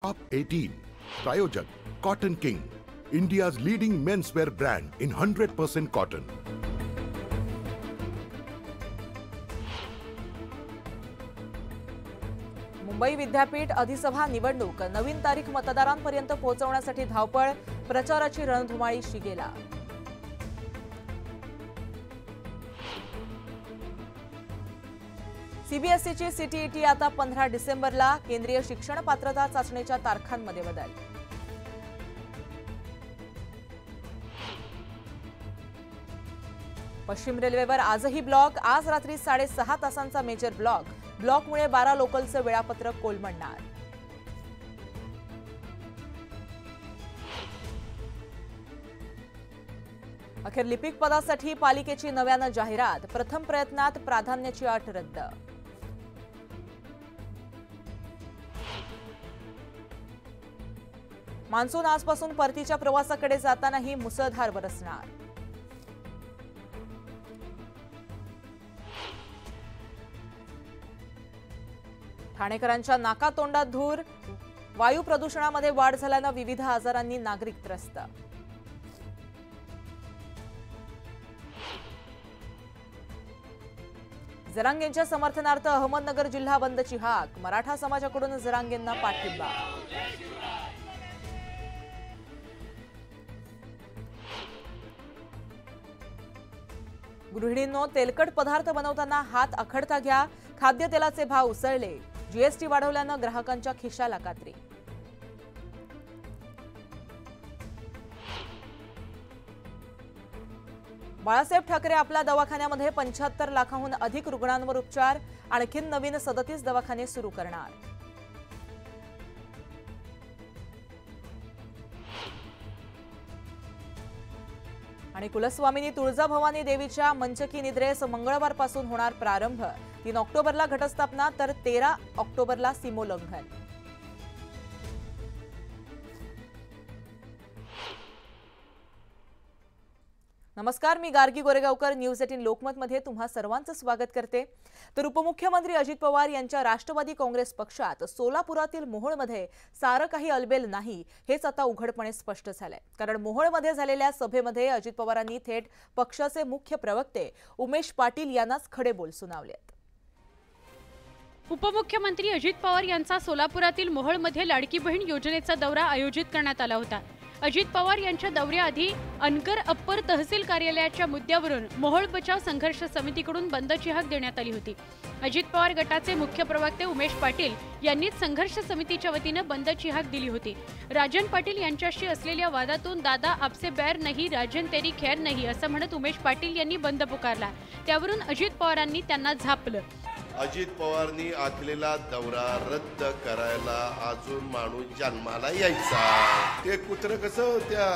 Top 18 प्रायोजक Cotton King, India's leading menswear brand in 100% cotton. Mumbai विद्यापीठ अधिसभा निवडणूक नवीन तारीख मतदारांपर्यंत पोहोचवण्यासाठी धावपळ, प्रचाराची रणधुमाळी शिगेला. सीबीएसईची सीटीईटी आता 15 डिसेंबरला. केंद्रीय शिक्षण पात्रता चाचणीच्या तारखांमध्ये बदल. पश्चिम रेल्वेवर आजही ब्लॉक. आज रात्री 6.5 तासांचा मेजर ब्लॉक. ब्लॉकमुळे 12 लोकलचं वेळापत्रक कोलमडणार. अखेर लिपिक पदासाठी पालिकेची नव्यानं जाहिरात. प्रथम प्रयत्नात प्राधान्याची अट रद्द. मान्सून आजपासून परतीच्या प्रवासाकडे जातानाही मुसळधार बरसणार. ठाणेकरांच्या नाकातोंडात धूर. वायू प्रदूषणामध्ये वाढ झाल्यानं विविध आजारांनी नागरिक त्रस्त. जरांगेंच्या समर्थनार्थ अहमदनगर जिल्हा बंदची हाक. मराठा समाजाकडून जरांगेंना पाठिंबा. गृहिणींनो, तेलकट पदार्थ बनवताना हात आखडता घ्या. खाद्यतेलाचे भाव उसळले. जीएसटी वाढवल्यानं ग्राहकांच्या खिशाला कात्री. बाळासाहेब ठाकरे आपल्या दवाखान्यामध्ये 75 लाखांहून अधिक रुग्णांवर उपचार. आणखी नवीन 37 दवाखाने सुरू करणार. आणि कुलस्वामिनी तुळजाभवानी देवीच्या मंचकी निद्रेस मंगळवारपासून होणार प्रारंभ. 3 ऑक्टोबरला घटस्थापना तर 13 ऑक्टोबरला सीमोल्लंघन. नमस्कार, मी गार्गी गोरेगावकर. न्यूज 18 लोकमतमध्ये तुम्हा सर्वांचं स्वागत करते. तर उपमुख्यमंत्री अजित पवार यांच्या राष्ट्रवादी काँग्रेस पक्षात सोलापुरातील मोहोळमध्ये सारं काही अलबेल नाही, हेच आता उघडपणे स्पष्ट झालंय. कारण मोहोळमध्ये झालेल्या सभेमध्ये अजित पवारांनी थेट पक्षाचे मुख्य प्रवक्ते उमेश पाटील यांनाच खडे बोल सुनावलेत. उपमुख्यमंत्री अजित पवार यांचा सोलापुरातील मोहोळमध्ये लाडकी बहीण योजनेचा दौरा आयोजित करण्यात आला होता. अजित पवार यांच्या दौऱ्याआधी अनकर अप्पर तहसील कार्यालयाच्या मुद्द्यावरून मोहोळ बचाव संघर्ष समितीकडून बंदची हाक देण्यात आली होती. अजित पवार गटाचे मुख्य प्रवक्ते उमेश पाटील यांनीच संघर्ष समितीच्या वतीनं बंदची हाक दिली होती. राजन पाटील यांच्याशी असलेल्या वादातून दादा आपसे बैर नाही, राजन तेरी खैर नाही असं म्हणत उमेश पाटील यांनी बंद पुकारला. त्यावरून अजित पवारांनी त्यांना झापलं. अजित पवारनी आखलेला दौरा रद्द करायला अजून माणूस जन्माला यायचा. ते कुत्र कसं त्या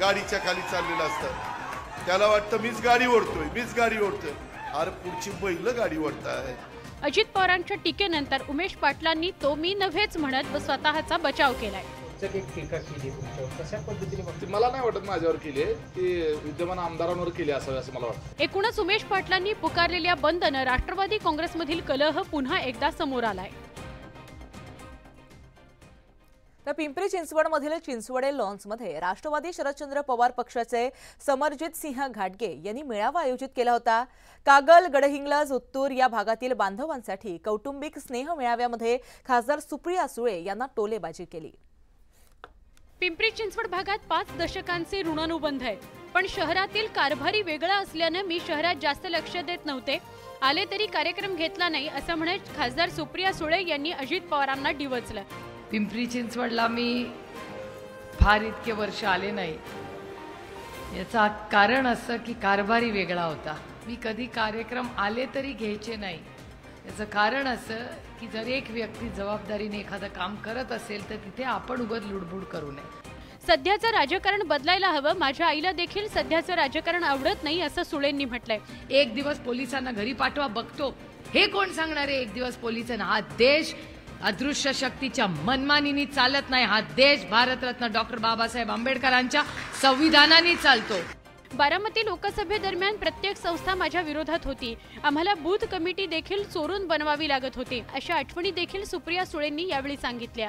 गाडीच्या खाली चाललेलं असतं, त्याला वाटतं मीच गाडी ओढतोय. अरे पुढची बैल गाडी ओढताय. अजित पवारांच्या टीकेनंतर उमेश पाटलांनी तो मी नव्हेच म्हणत स्वतःचा बचाव केलाय. मला नाही वाटत माझ्यावर केली, ती विद्यमान आमदारांवर केली असावी असं मला वाटतं. एकूणच उमेश पाटलांनी पुकारलेल्या बंदनं राष्ट्रवादी काँग्रेसमधील कलह पुन्हा एकदा समोर आलाय. तर पिंपरी चिंचवडमधील चिंचवडे लॉन्समध्ये राष्ट्रवादी शरदचंद्र पवार पक्षाचे समरजित सिंह घाटगे यांनी मेळावा आयोजित केला होता. कागल, गडहिंग्लज, उत्तूर या भागातील बांधवांसाठी कौटुंबिक स्नेह मेळाव्यामध्ये खासदार सुप्रिया सुळे यांना टोलेबाजी केली. पिंपरी चिंचवड भागात 5 दशकांचे ऋणानुबंध आहेत, पण शहरातील कारभारी वेगळा असल्यानं मी शहरात जास्त लक्ष देत नव्हते. आले तरी कार्यक्रम घेतला नाही असं म्हणत खासदार सुप्रिया सुळे यांनी अजित पवारांना डिवचलं. पिंपरी चिंचवडला मी फार इतके वर्ष आले नाही. याचा कारण असं की कारभारी वेगळा होता. मी कधी कार्यक्रम आले तरी घ्यायचे नाही. याचं कारण असं की जर एक व्यक्ती जबाबदारीने एखादं काम करत असेल तर तिथे आपण उगाच लुडबुड करू नये. सध्याचं राजकारण बदलायला हवं. माझ्या आईला देखील सध्याचं राजकारण आवडत नाही असं सुळेंनी म्हटलंय. एक दिवस पोलिसांना घरी पाठवा बघतो, हे कोण सांगणार आहे? एक दिवस पोलिसांना. हा देश अदृश्य शक्तीच्या मनमानीने चालत नाही. हा देश भारतरत्न डॉक्टर बाबासाहेब आंबेडकरांच्या संविधानाने चालतो. बारामती लोकसभेदरम्यान प्रत्येक संस्था माझ्या विरोधात होती. आम्हाला बूथ कमिटी देखील चोरून बनवावी लागत होती. अशा आठवणी देखील सुप्रिया सुळेंनी यावेळी सांगितल्या.